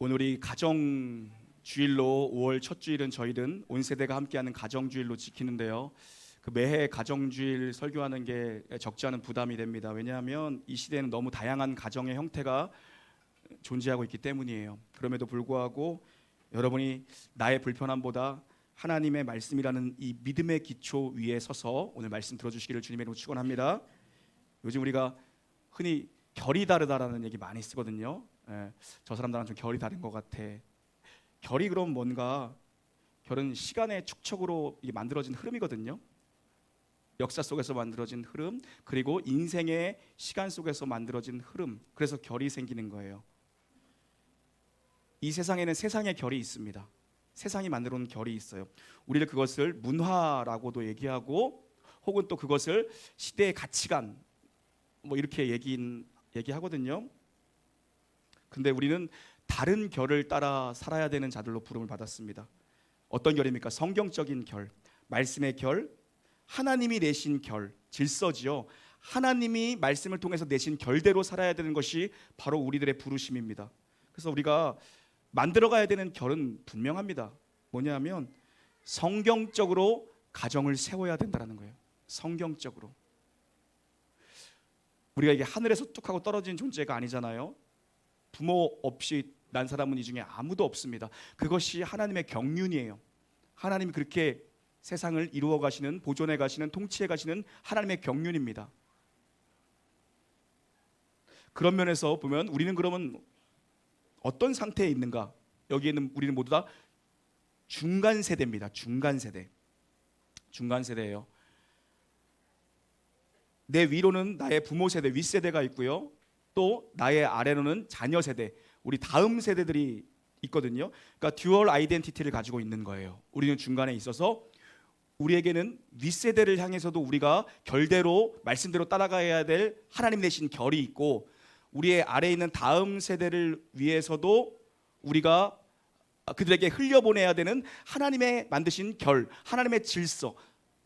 오늘이 가정주일로 5월 첫 주일은 저희는 온 세대가 함께하는 가정주일로 지키는데요. 그 매해 가정주일 설교하는 게 적지 않은 부담이 됩니다. 왜냐하면 이 시대에는 너무 다양한 가정의 형태가 존재하고 있기 때문이에요. 그럼에도 불구하고 여러분이 나의 불편함보다 하나님의 말씀이라는 이 믿음의 기초 위에 서서 오늘 말씀 들어주시기를 주님의 이름으로 축원합니다. 요즘 우리가 흔히 결이 다르다라는 얘기 많이 쓰거든요. 저 사람 나랑 좀 결이 다른 것 같아. 결이 그럼 뭔가, 결은 시간의 축적으로 만들어진 흐름이거든요. 역사 속에서 만들어진 흐름, 그리고 인생의 시간 속에서 만들어진 흐름. 그래서 결이 생기는 거예요. 이 세상에는 세상의 결이 있습니다. 세상이 만들어 놓은 결이 있어요. 우리는 그것을 문화라고도 얘기하고, 혹은 또 그것을 시대의 가치관 이렇게 얘기하거든요. 근데 우리는 다른 결을 따라 살아야 되는 자들로 부름을 받았습니다. 어떤 결입니까? 성경적인 결, 말씀의 결, 하나님이 내신 결, 질서지요. 하나님이 말씀을 통해서 내신 결대로 살아야 되는 것이 바로 우리들의 부르심입니다. 그래서 우리가 만들어가야 되는 결은 분명합니다. 뭐냐면 성경적으로 가정을 세워야 된다는 거예요. 성경적으로. 우리가 이게 하늘에서 뚝 하고 떨어진 존재가 아니잖아요. 부모 없이 난 사람은 이 중에 아무도 없습니다. 그것이 하나님의 경륜이에요. 하나님이 그렇게 세상을 이루어 가시는, 보존해 가시는, 통치해 가시는 하나님의 경륜입니다. 그런 면에서 보면 우리는 그러면 어떤 상태에 있는가? 여기에는 우리는 모두 다 중간 세대입니다. 중간 세대예요. 내 위로는 나의 부모 세대, 윗세대가 있고요. 또 나의 아래로는 자녀 세대, 우리 다음 세대들이 있거든요. 그러니까 듀얼 아이덴티티를 가지고 있는 거예요. 우리는 중간에 있어서 우리에게는 윗세대를 향해서도 우리가 결대로 말씀대로 따라가야 될 하나님 내신 결이 있고, 우리의 아래에 있는 다음 세대를 위해서도 우리가 그들에게 흘려보내야 되는 하나님의 만드신 결, 하나님의 질서,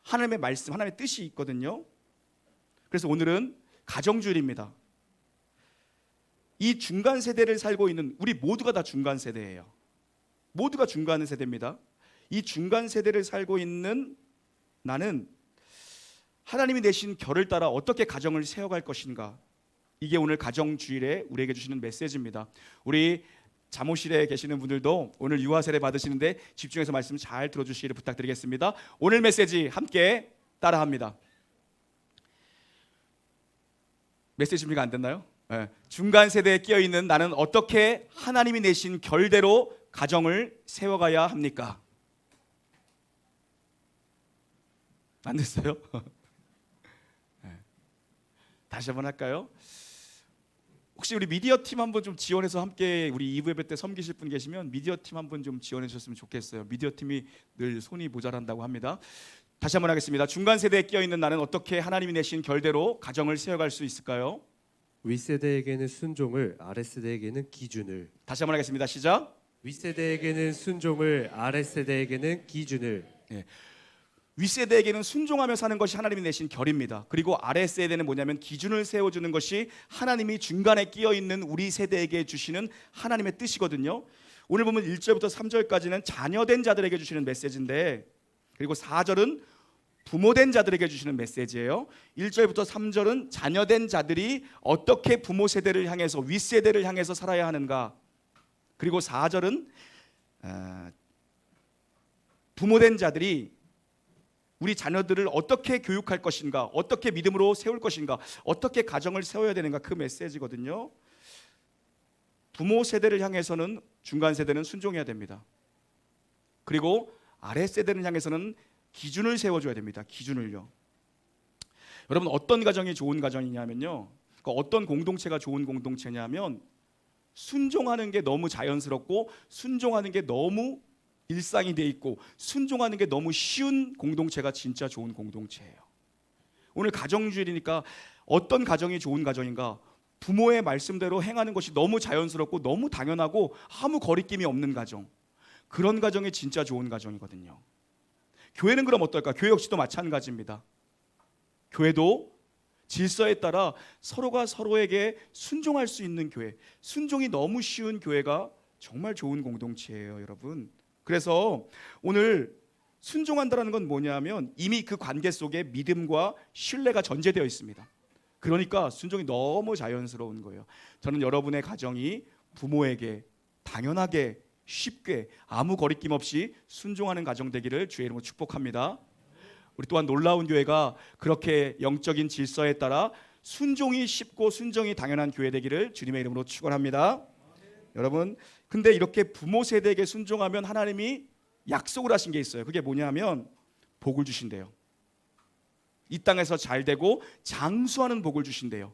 하나님의 말씀, 하나님의 뜻이 있거든요. 그래서 오늘은 가정주일입니다. 이 중간 세대를 살고 있는 우리 모두가 다 중간 세대예요. 모두가 중간 세대입니다. 이 중간 세대를 살고 있는 나는 하나님이 내신 결을 따라 어떻게 가정을 세워갈 것인가, 이게 오늘 가정주일에 우리에게 주시는 메시지입니다. 우리 잠옷실에 계시는 분들도 오늘 유아 세례 받으시는데 집중해서 말씀 잘 들어주시기를 부탁드리겠습니다. 오늘 메시지 함께 따라합니다. 메시지 준비가 안 됐나요? 네. 중간 세대에 끼어 있는 나는 어떻게 하나님이 내신 결대로 가정을 세워가야 합니까? 안 됐어요? 네. 다시 한번 할까요? 혹시 우리 미디어 팀 한번 좀 지원해서 함께 우리 2부 예배 때 섬기실 분 계시면 미디어 팀 한번 좀 지원해 주셨으면 좋겠어요. 미디어 팀이 늘 손이 모자란다고 합니다. 다시 한번 하겠습니다. 중간 세대에 끼어 있는 나는 어떻게 하나님이 내신 결대로 가정을 세워갈 수 있을까요? 윗세대에게는 순종을, 아랫세대에게는 기준을. 다시 한번 하겠습니다. 시작. 윗세대에게는 순종을, 아랫세대에게는 기준을. 네. 윗세대에게는 순종하며 사는 것이 하나님이 내신 결입니다. 그리고 아랫세대는 뭐냐면 기준을 세워주는 것이 하나님이 중간에 끼어 있는 우리 세대에게 주시는 하나님의 뜻이거든요. 오늘 보면 1절부터 3절까지는 자녀된 자들에게 주시는 메시지인데, 그리고 4절은 부모된 자들에게 주시는 메시지예요. 1절부터 3절은 자녀된 자들이 어떻게 부모 세대를 향해서, 윗세대를 향해서 살아야 하는가, 그리고 4절은 부모된 자들이 우리 자녀들을 어떻게 교육할 것인가, 어떻게 믿음으로 세울 것인가, 어떻게 가정을 세워야 되는가, 그 메시지거든요. 부모 세대를 향해서는, 중간 세대는 순종해야 됩니다. 그리고 아래 세대를 향해서는 기준을 세워줘야 됩니다. 기준을요. 여러분, 어떤 가정이 좋은 가정이냐면요, 그러니까 어떤 공동체가 좋은 공동체냐면 순종하는 게 너무 자연스럽고, 순종하는 게 너무 일상이 돼 있고, 순종하는 게 너무 쉬운 공동체가 진짜 좋은 공동체예요. 오늘 가정주일이니까 어떤 가정이 좋은 가정인가? 부모의 말씀대로 행하는 것이 너무 자연스럽고 너무 당연하고 아무 거리낌이 없는 가정, 그런 가정이 진짜 좋은 가정이거든요. 교회는 그럼 어떨까? 교회 역시도 마찬가지입니다. 교회도 질서에 따라 서로가 서로에게 순종할 수 있는 교회, 순종이 너무 쉬운 교회가 정말 좋은 공동체예요, 여러분. 그래서 오늘 순종한다라는 건 뭐냐면 이미 그 관계 속에 믿음과 신뢰가 전제되어 있습니다. 그러니까 순종이 너무 자연스러운 거예요. 저는 여러분의 가정이 부모에게 당연하게 쉽게 아무 거리낌 없이 순종하는 가정 되기를 주의 이름으로 축복합니다. 우리 또한 놀라운 교회가 그렇게 영적인 질서에 따라 순종이 쉽고 순종이 당연한 교회 되기를 주님의 이름으로 축원합니다. 여러분, 근데 이렇게 부모 세대에게 순종하면 하나님이 약속을 하신 게 있어요. 그게 뭐냐면 복을 주신대요. 이 땅에서 잘 되고 장수하는 복을 주신대요.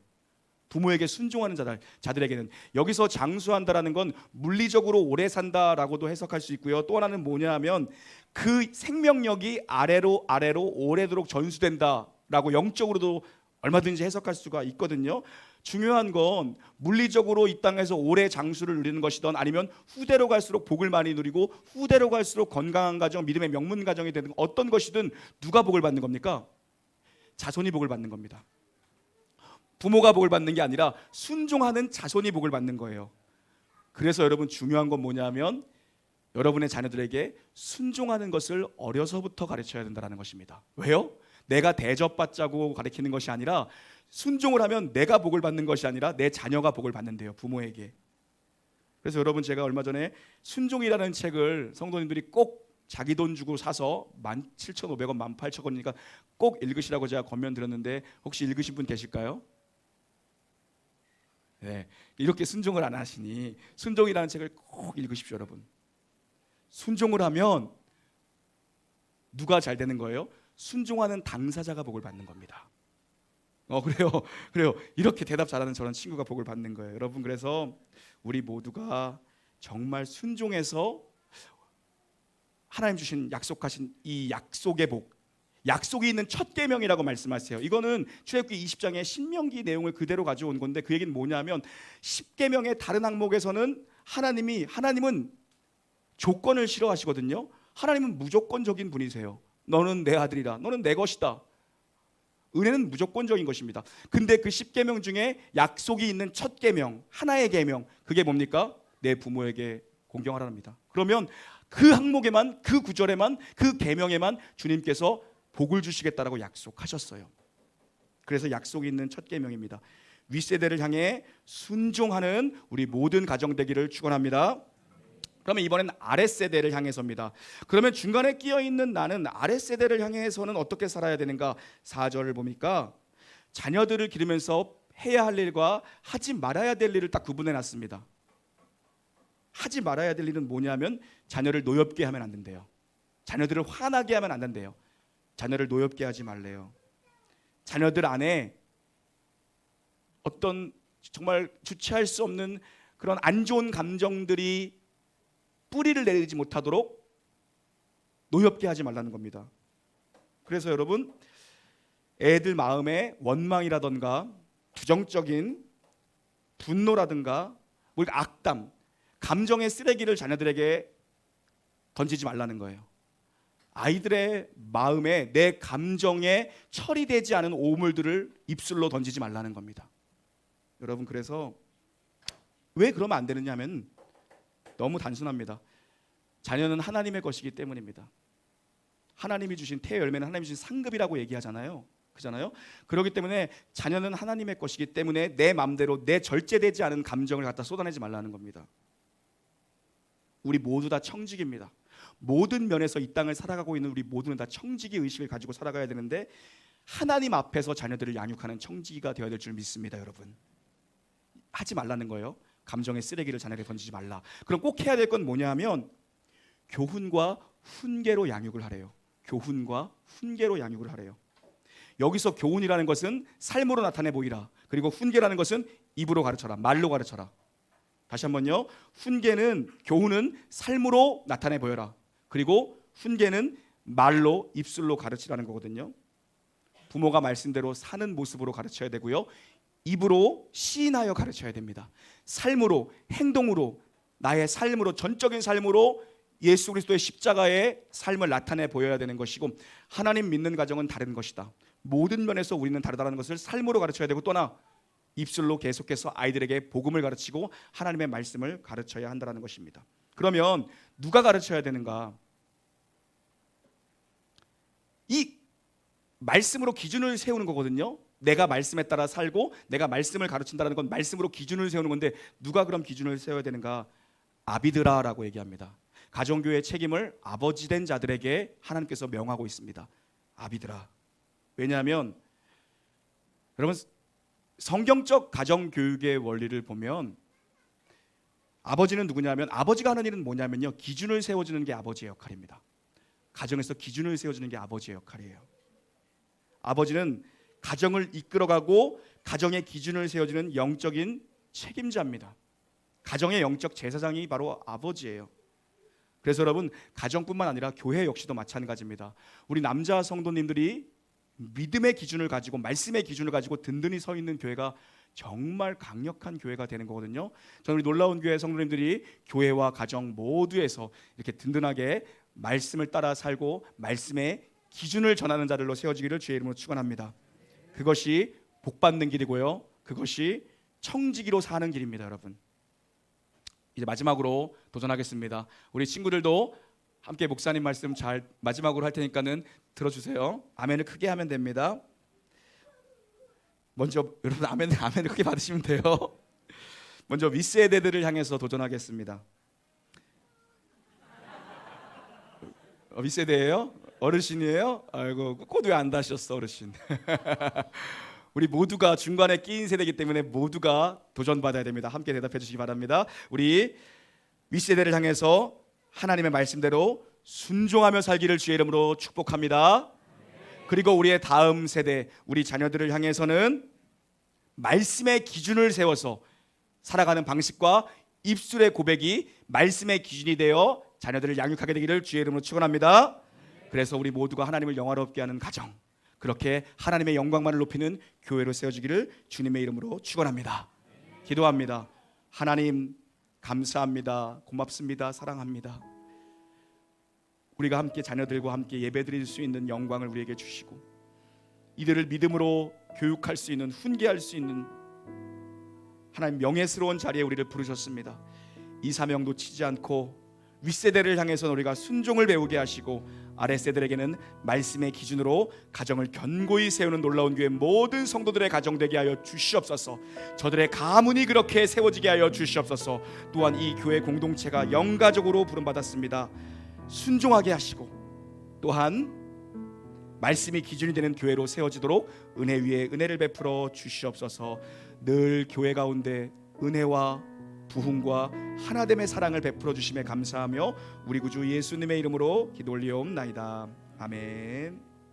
부모에게 순종하는 자들에게는. 여기서 장수한다라는 건 물리적으로 오래 산다라고도 해석할 수 있고요. 또 하나는 뭐냐면 그 생명력이 아래로 오래도록 전수된다라고 영적으로도 얼마든지 해석할 수가 있거든요. 중요한 건 물리적으로 이 땅에서 오래 장수를 누리는 것이든 아니면 후대로 갈수록 복을 많이 누리고 후대로 갈수록 건강한 가정, 믿음의 명문 가정이 되는 어떤 것이든 누가 복을 받는 겁니까? 자손이 복을 받는 겁니다. 부모가 복을 받는 게 아니라 순종하는 자손이 복을 받는 거예요. 그래서 여러분 중요한 건 뭐냐면 여러분의 자녀들에게 순종하는 것을 어려서부터 가르쳐야 된다는 것입니다. 왜요? 내가 대접받자고 가르치는 것이 아니라 순종을 하면 내가 복을 받는 것이 아니라 내 자녀가 복을 받는데요, 부모에게. 그래서 여러분 제가 얼마 전에 순종이라는 책을 성도님들이 꼭 자기 돈 주고 사서 17,500원, 18,000원이니까 꼭 읽으시라고 제가 권면드렸는데 혹시 읽으신 분 계실까요? 네, 이렇게 순종을 안 하시니 순종이라는 책을 꼭 읽으십시오, 여러분. 순종을 하면 누가 잘 되는 거예요? 순종하는 당사자가 복을 받는 겁니다. 그래요. 이렇게 대답 잘하는 저런 친구가 복을 받는 거예요, 여러분. 그래서 우리 모두가 정말 순종해서 하나님 주신 약속하신 이 약속의 복, 약속이 있는 첫 계명이라고 말씀하세요. 이거는 출애굽기 20장의 신명기 내용을 그대로 가져온 건데 그 얘기는 뭐냐면 10계명의 다른 항목에서는 하나님은 조건을 싫어하시거든요. 하나님은 무조건적인 분이세요. 너는 내 아들이라, 너는 내 것이다. 은혜는 무조건적인 것입니다. 근데 그 10계명 중에 약속이 있는 첫 계명, 하나의 계명, 그게 뭡니까? 내 부모에게 공경하라입니다. 그러면 그 항목에만, 그 구절에만, 그 계명에만 주님께서 복을 주시겠다라고 약속하셨어요. 그래서 약속이 있는 첫 계명입니다. 윗세대를 향해 순종하는 우리 모든 가정 되기를 축원합니다. 그러면 이번엔 아랫세대를 향해서입니다. 그러면 중간에 끼어있는 나는 아랫세대를 향해서는 어떻게 살아야 되는가? 4절을 보니까 자녀들을 기르면서 해야 할 일과 하지 말아야 될 일을 딱 구분해 놨습니다. 하지 말아야 될 일은 뭐냐면 자녀를 노엽게 하면 안 된대요. 자녀들을 화나게 하면 안 된대요. 자녀를 노엽게 하지 말래요. 자녀들 안에 어떤 정말 주체할 수 없는 그런 안 좋은 감정들이 뿌리를 내리지 못하도록 노엽게 하지 말라는 겁니다. 그래서 여러분 애들 마음에 원망이라던가 부정적인 분노라든가 악담, 감정의 쓰레기를 자녀들에게 던지지 말라는 거예요. 아이들의 마음에 내 감정에 처리되지 않은 오물들을 입술로 던지지 말라는 겁니다. 여러분 그래서 왜 그러면 안 되느냐 하면 너무 단순합니다. 자녀는 하나님의 것이기 때문입니다. 하나님이 주신 태 열매는 하나님이 주신 상급이라고 얘기하잖아요. 그잖아요. 그렇기 때문에 자녀는 하나님의 것이기 때문에 내 마음대로 내 절제되지 않은 감정을 갖다 쏟아내지 말라는 겁니다. 우리 모두 다 청직입니다. 모든 면에서 이 땅을 살아가고 있는 우리 모두는 다 청지기 의식을 가지고 살아가야 되는데 하나님 앞에서 자녀들을 양육하는 청지기가 되어야 될 줄 믿습니다, 여러분. 하지 말라는 거예요. 감정의 쓰레기를 자녀에게 던지지 말라. 그럼 꼭 해야 될 건 뭐냐면 교훈과 훈계로 양육을 하래요. 교훈과 훈계로 양육을 하래요. 여기서 교훈이라는 것은 삶으로 나타내 보이라. 그리고 훈계라는 것은 입으로 가르쳐라. 말로 가르쳐라. 다시 한번요. 교훈은 삶으로 나타내 보여라. 그리고 훈계는 말로 입술로 가르치라는 거거든요. 부모가 말씀대로 사는 모습으로 가르쳐야 되고요. 입으로 시인하여 가르쳐야 됩니다. 삶으로, 행동으로, 나의 삶으로, 전적인 삶으로 예수 그리스도의 십자가의 삶을 나타내 보여야 되는 것이고 하나님 믿는 가정은 다른 것이다. 모든 면에서 우리는 다르다는 것을 삶으로 가르쳐야 되고 또나 입술로 계속해서 아이들에게 복음을 가르치고 하나님의 말씀을 가르쳐야 한다는 것입니다. 그러면 누가 가르쳐야 되는가? 이 말씀으로 기준을 세우는 거거든요. 내가 말씀에 따라 살고 내가 말씀을 가르친다는 건 말씀으로 기준을 세우는 건데 누가 그럼 기준을 세워야 되는가? 아비드라라고 얘기합니다. 가정교회의 책임을 아버지 된 자들에게 하나님께서 명하고 있습니다. 아비드라. 왜냐하면 여러분 성경적 가정교육의 원리를 보면 아버지는 누구냐면 아버지가 하는 일은 뭐냐면요, 기준을 세워주는 게 아버지의 역할입니다. 가정에서 기준을 세워주는 게 아버지의 역할이에요. 아버지는 가정을 이끌어가고 가정의 기준을 세워주는 영적인 책임자입니다. 가정의 영적 제사장이 바로 아버지예요. 그래서 여러분 가정뿐만 아니라 교회 역시도 마찬가지입니다. 우리 남자 성도님들이 믿음의 기준을 가지고 말씀의 기준을 가지고 든든히 서 있는 교회가 정말 강력한 교회가 되는 거거든요. 저는 우리 놀라운 교회 성도님들이 교회와 가정 모두에서 이렇게 든든하게 말씀을 따라 살고 말씀의 기준을 전하는 자들로 세워지기를 주의 이름으로 축원합니다. 그것이 복받는 길이고요, 그것이 청지기로 사는 길입니다. 여러분 이제 마지막으로 도전하겠습니다. 우리 친구들도 함께 목사님 말씀 잘 마지막으로 할 테니까는 들어주세요. 아멘을 크게 하면 됩니다. 먼저 여러분 아멘을 크게 받으시면 돼요. 먼저 윗세대들을 향해서 도전하겠습니다. 윗세대예요? 어르신이에요? 아이고 꽃 왜 안 다셨어 어르신. 우리 모두가 중간에 끼인 세대이기 때문에 모두가 도전받아야 됩니다. 함께 대답해 주시기 바랍니다. 우리 윗세대를 향해서 하나님의 말씀대로 순종하며 살기를 주의 이름으로 축복합니다. 그리고 우리의 다음 세대, 우리 자녀들을 향해서는 말씀의 기준을 세워서 살아가는 방식과 입술의 고백이 말씀의 기준이 되어 자녀들을 양육하게 되기를 주의 이름으로 축원합니다. 그래서 우리 모두가 하나님을 영화롭게 하는 가정, 그렇게 하나님의 영광만을 높이는 교회로 세워지기를 주님의 이름으로 축원합니다. 기도합니다. 하나님 감사합니다. 고맙습니다. 사랑합니다. 우리가 함께 자녀들과 함께 예배드릴 수 있는 영광을 우리에게 주시고 이들을 믿음으로 교육할 수 있는, 훈계할 수 있는 하나님 명예스러운 자리에 우리를 부르셨습니다. 이 사명 놓치지 않고 윗세대를 향해서 우리가 순종을 배우게 하시고 아랫세대에게는 말씀의 기준으로 가정을 견고히 세우는 놀라운 교회 모든 성도들의 가정 되게 하여 주시옵소서. 저들의 가문이 그렇게 세워지게 하여 주시옵소서. 또한 이 교회 공동체가 영가적으로 부름받았습니다. 순종하게 하시고 또한 말씀이 기준이 되는 교회로 세워지도록 은혜 위에 은혜를 베풀어 주시옵소서. 늘 교회 가운데 은혜와 부흥과 하나됨의 사랑을 베풀어 주심에 감사하며 우리 구주 예수님의 이름으로 기도 올리옵나이다. 아멘.